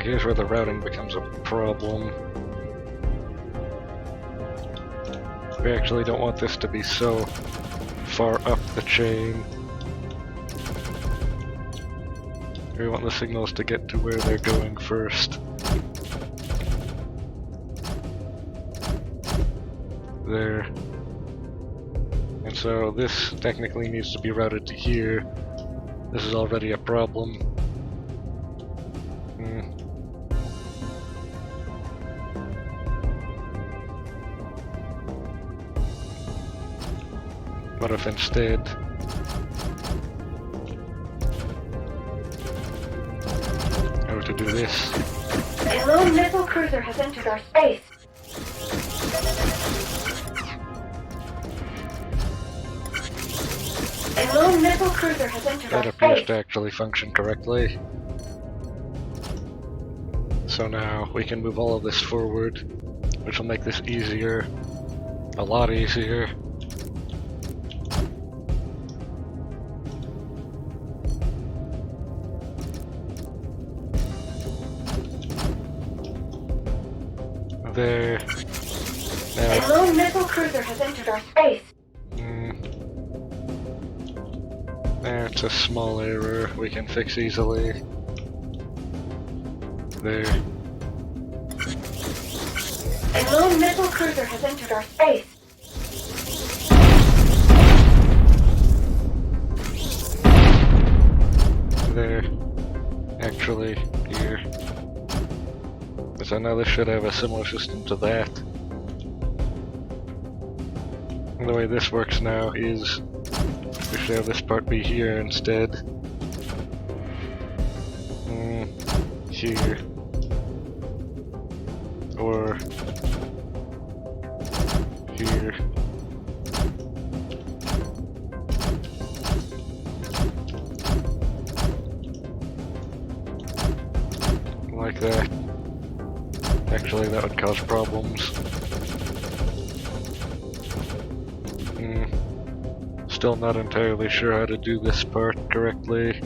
here's where the routing becomes a problem. We actually don't want this to be so far up the chain. We want the signals to get to where they're going first. There. And so this technically needs to be routed to here. This is already a problem. What if instead I were to do this? A lone missile cruiser has entered our space. A lone missile cruiser has entered That our appears space. to actually function correctly. So now we can move all of this forward, which will make this easier. A lot easier. There. A Now. lone missile cruiser has entered our space. That's a small error we can fix easily. There. A lone missile cruiser has entered our space. There. Actually, here. So now this should have a similar system to that. And the way this works now is we should have this part be here instead. Here. Or here. Like that. Actually, that would cause problems. Still not entirely sure how to do this part correctly.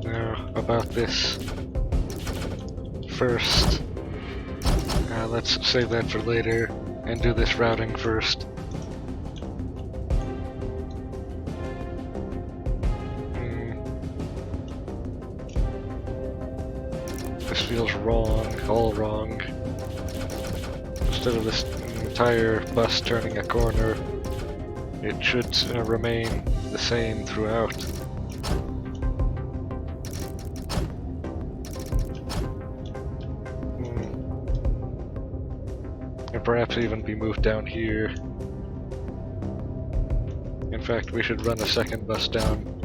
Now, about this first. Let's save that for later and do this routing first. This feels wrong, all wrong. Instead of this entire bus turning a corner, it should remain the same throughout. And perhaps even be moved down here. In fact, we should run a second bus down.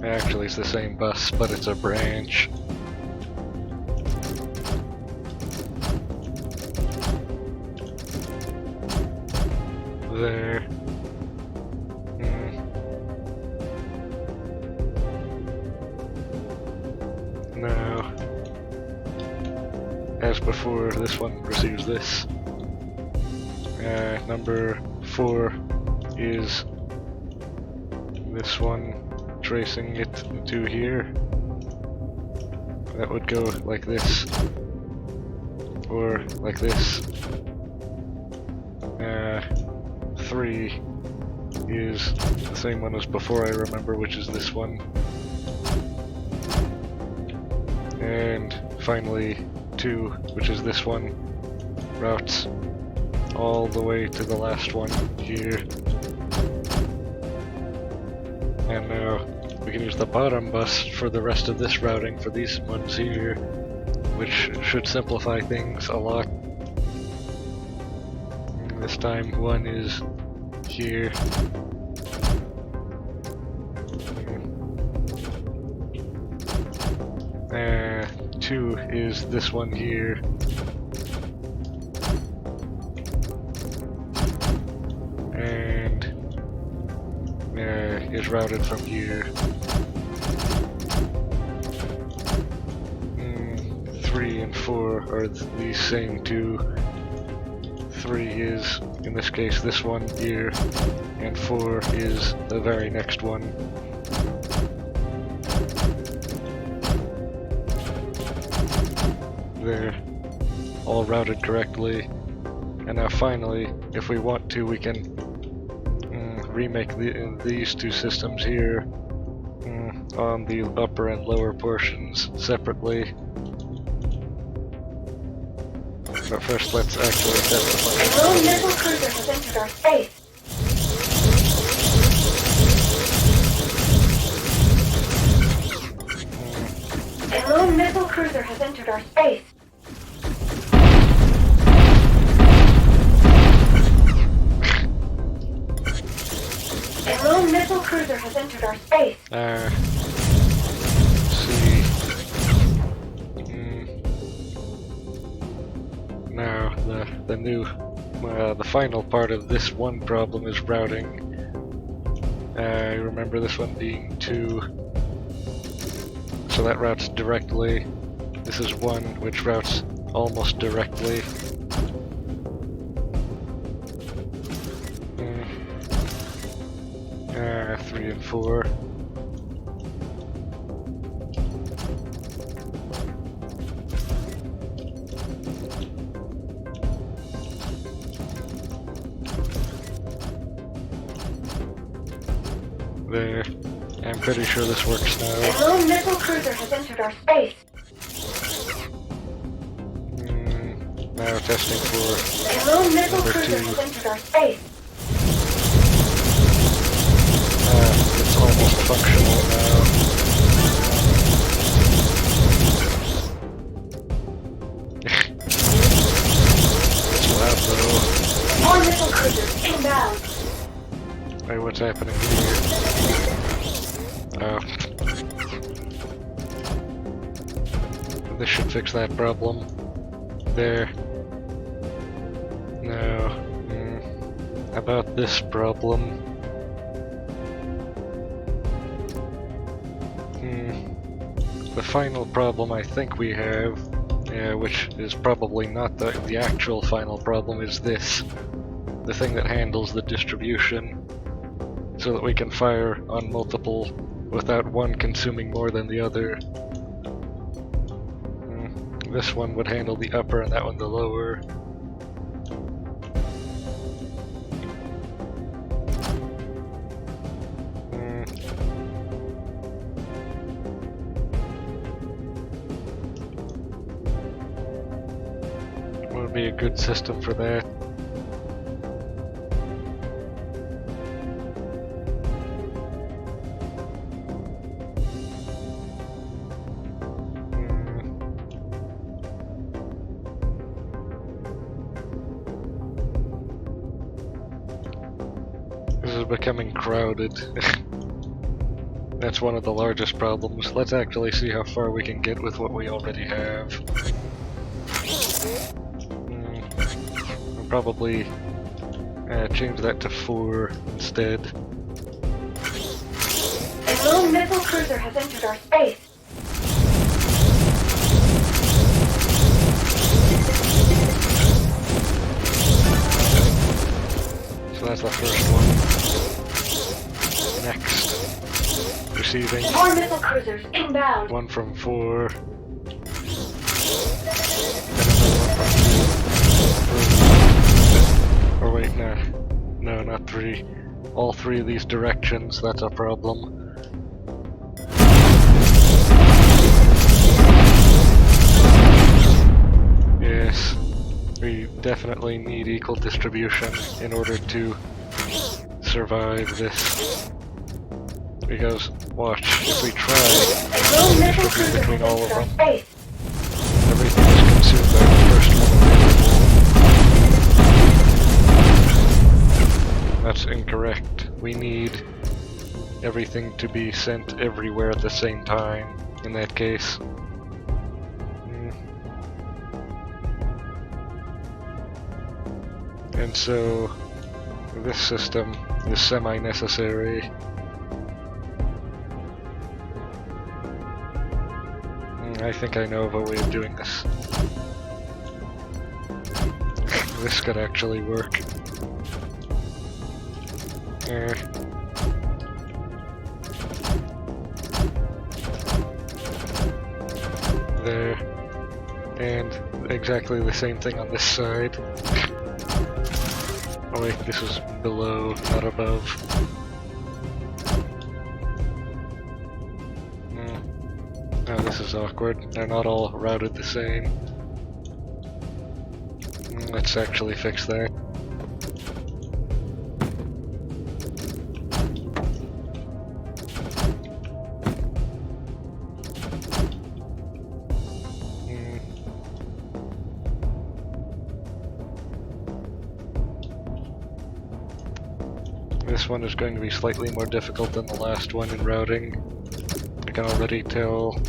Actually, it's the same bus, but it's a branch. There. Now, as before, this one receives this. Number 4 is this one. Tracing it to here. That would go like this. Or like this. 3 is the same one as before, I remember, which is this one. And finally 2, which is this one, routes all the way to the last one here. And now we can use the bottom bus for the rest of this routing for these ones here, which should simplify things a lot. This time 1 is here. 2 is this one here. And is routed from here. 3 and 4 are these same two. 3 is, in this case, this one here, and 4 is the very next one. They're all routed correctly. And now finally, if we want to, we can remake these two systems here on the upper and lower portions separately. But first, let's actually test the function. A lone missile cruiser has entered our space. A lone missile cruiser has entered our space. A lone missile cruiser has entered our space. See. Now, the new, the final part of this one problem is routing. I remember this one being 2. So that routes directly. This is 1, which routes almost directly. 3 and 4. There. I'm pretty sure this works now. A lone missile cruiser has entered our space. Now testing for A lone missile number cruiser 2. has entered our space. It's almost functional now. It's loud though. More missile cruisers inbound. Wait, what's happening here? Oh. This should fix that problem. There. Now, about this problem. The final problem I think we have, which is probably not the actual final problem, is this. The thing that handles the distribution, so that we can fire on multiple without one consuming more than the other. This one would handle the upper and that one the lower. What would be a good system for that? This is becoming crowded. That's one of the largest problems. Let's actually see how far we can get with what we already have. I'll probably change that to 4 instead. A lone missile cruiser has entered our space. So that's the first one. Next. Receiving. More missile cruisers inbound. 1 from 4. Or wait, no. No, not 3. All 3 of these directions, that's a problem. Yes. We definitely need equal distribution in order to survive this. Because, watch, if we try Lone to missile distribute cruiser between has all of entered our them, space. everything is consumed by the first one available. That's incorrect. We need everything to be sent everywhere at the same time, in that case. And so, this system is semi-necessary. I think I know of a way of doing this. This could actually work. There. And exactly the same thing on this side. Oh wait, this is below, not above. Oh, this is awkward. They're not all routed the same. Let's actually fix that. This one is going to be slightly more difficult than the last one in routing. I can already tell.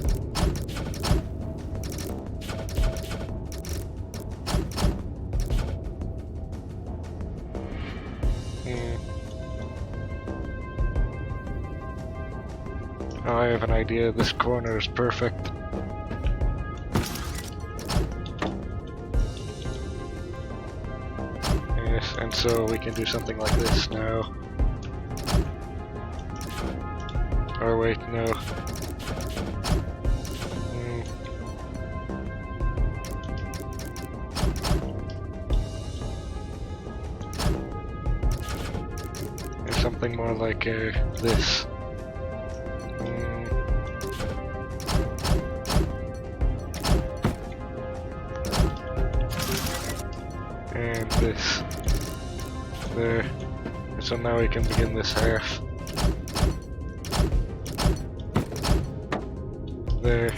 Oh, I have an idea. This corner is perfect. Yes, and so we can do something like this now. Or wait, no. There's something more like this. And this. There. So now we can begin this half. There.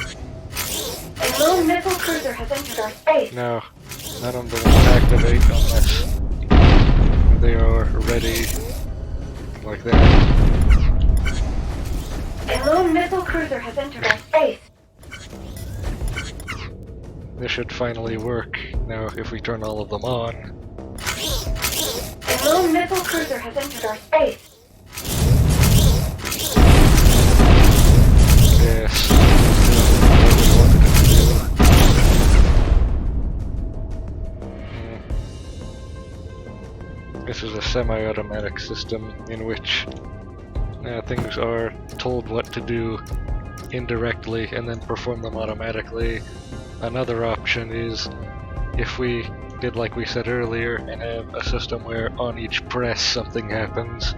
A lone missile cruiser has entered our space. No, none of them will activate unless they are ready, like that. A lone missile cruiser has entered our space. This should finally work. Now, if we turn all of them on. A lone missile cruiser has entered our space. Yes. What we wanted it to do. This is a semi-automatic system in which things are told what to do indirectly and then perform them automatically. Another option is if we did like we said earlier and have a system where on each press something happens,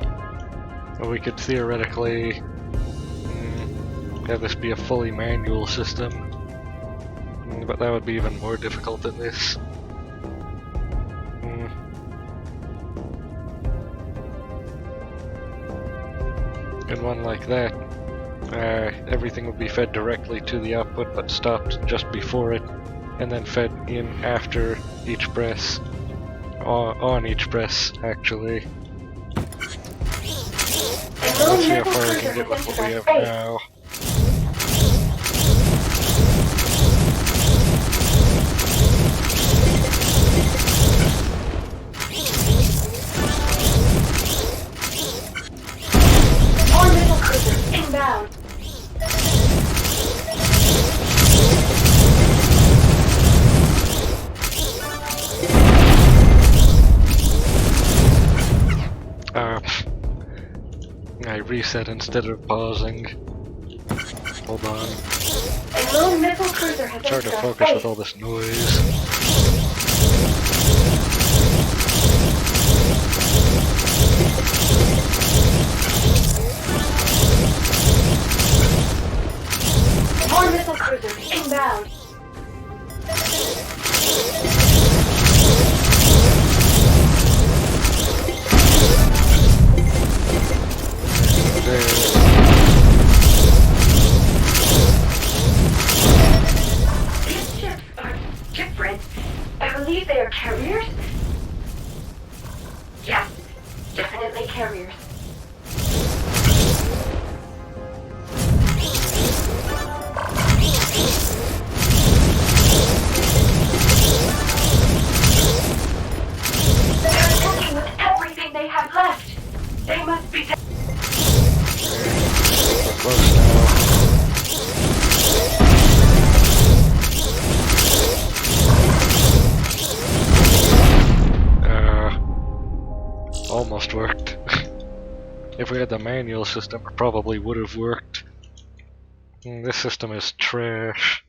we could theoretically have this be a fully manual system, but that would be even more difficult than this. In one like that, everything would be fed directly to the output but stopped just before it, and then fed in after each press. On each press, actually. Let's see how far we can get with what we have now. More missile cruisers inbound. I reset instead of pausing. Hold on. A lone missile cruiser has It's hard to entered our focus space. with all this noise. More missile cruisers inbound. These ships are different. I believe they are carriers. Yes, definitely carriers. They're working with everything they have left. They must be. We're close now. almost worked. If we had the manual system, it probably would have worked. This system is trash.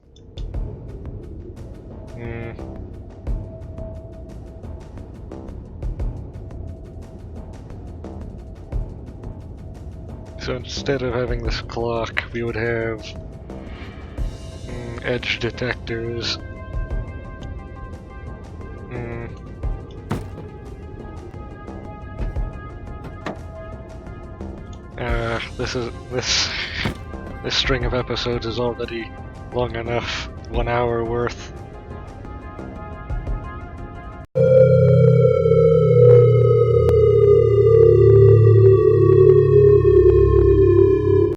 So instead of having this clock, we would have edge detectors. This string of episodes is already long enough. 1 hour worth.